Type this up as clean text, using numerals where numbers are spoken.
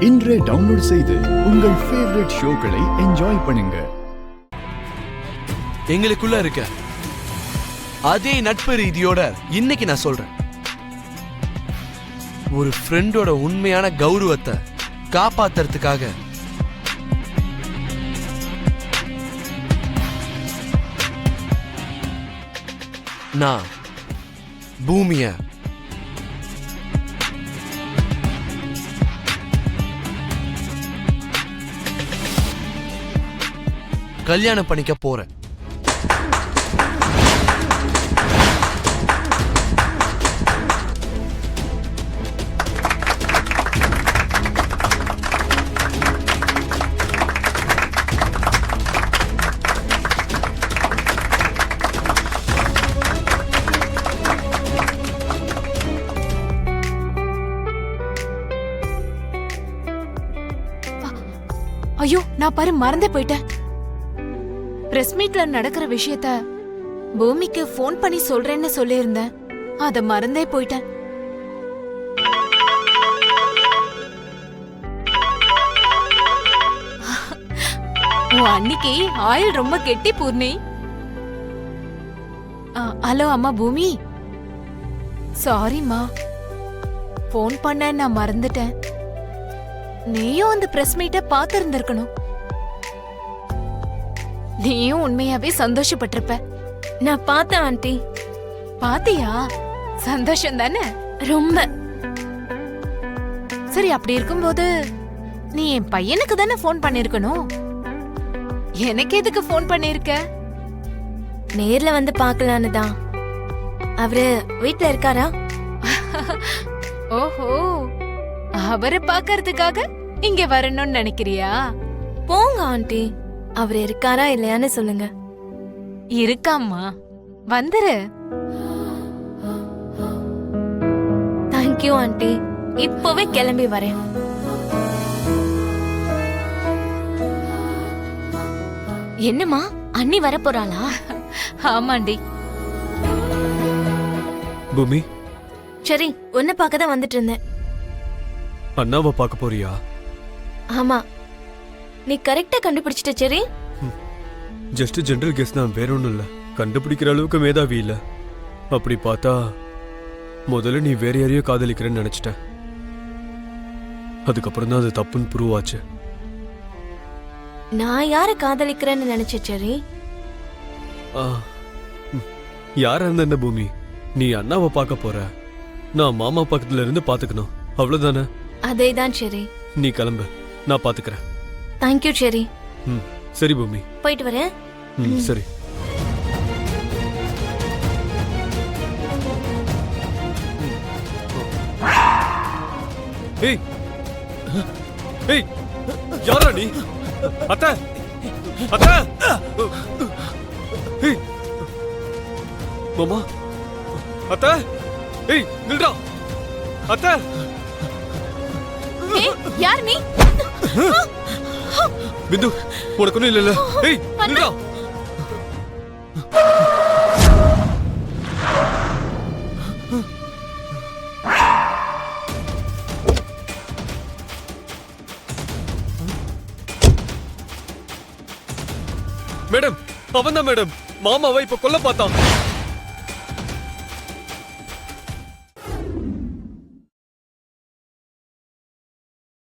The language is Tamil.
இன்றே டவுன்லோட் செய்து உங்கள் ஃபேவரட் ஷோக்களை என்ஜாய் பண்ணுங்க. எங்களுக்குள்ள இருக்க அதே நட்பு ரீதியோட இன்னைக்கு நான் சொல்றேன், ஒரு ஃப்ரெண்டோட உண்மையான கௌரவத்தை காப்பாத்துறதுக்காக நான் பூமிய கல்யாணம் பண்ணிக்க போறேன். ஐயோ, நான் பாரு மறந்தே போயிட்டேன். பிரஸ் மீட்ல நடக்கிற விஷயத்த பூமிக்கு போன் பண்ணி சொல்றேன்னு சொல்லியிருந்தேன். அத மறந்தே போயிட்டேன். உன் அன்னிக்கு ஆயில் ரொம்ப கெட்டி பூர்ணி. ஹலோ அம்மா பூமி, சாரிம்மா, போன் பண்ண நான் மறந்துட்டேன். நீயும் அந்த பிரஸ் மீட்ட பாத்து இருந்திருக்கணும். நீயும் உண்மையாவே சந்தோஷப்பட்டிருப்ப. நான் பார்த்தேன் ஆண்டி. பாத்தியா? சந்தோஷம் தானே? ரொம்ப. சரி, அப்படி இருக்கும்போது நீ என் பையனுக்கு தானே போன் பண்ணிருக்கணும். எனக்கு எதுக்கு போன் பண்ணிருக்க? நேர்ல வந்து பார்க்கலான்னு தான். அவரு வீட்ல இருக்காரா? ஓஹோ, அவரை பாக்கறதுக்காக இங்க வரணும்னு நினைக்கிறியா? போங்க ஆண்டி, அவர் இருக்காரா இல்லையான்னு சொல்லுங்க. இருக்காம்மா, வந்துரு. தேங்க்யூ ஆண்டி, இப்பவே கிளம்பி வரேன். என்னம்மா, அண்ணி வர போறாளா? ஆமாண்டி. பூமி, சரி, உன்னை பார்க்க தான் வந்துட்டு இருந்தேன். அண்ணாவை பார்க்க போறியா? ஆமா, நீ கரெக்டா கண்டுபிடிச்சிட்ட. சரி, ஜஸ்ட் ஜெனரல் கெஸ் தான், வேற ஒன்றும் இல்லை. கண்டுபிடிக்கிற அளவுக்கு மேதாவி இல்லை. அப்படி பார்த்தா முதல்ல நீ வேற யாரையோ காதலிக்கிறேன்னு நினைச்சிட்ட. அதுக்கப்புறம் தான் அது தப்புன்னு ப்ரூவ் ஆச்சு. நான் யார காதலிக்கிறேன்னு நினைச்சேன். சரி, யாரா இருந்த என்ன பூமி, நீ அண்ணாவை பார்க்க போற, நான் மாமா பக்கத்துல இருந்து பாத்துக்கணும், அவ்வளவுதானே? அதேதான். சரி, நீ கிளம்பு, நான் பாத்துக்கிறேன். தேங்க்யூ. சரி, சரி பூமி, போயிட்டு வரேன். சரி. ஏய் ஏய், யாரா நீ? அத்தை, அத்தை! ஏய் மாமா, அத்தை! ஏய் நில்றா அத்தை! யார் நீ? பிந்து, உனக்கு ஒண்ணும் இல்ல. ஏய் நில்றா. மேடம், அவன் தான் மேடம். மாமாவை இப்ப கொல்ல பார்த்தான்.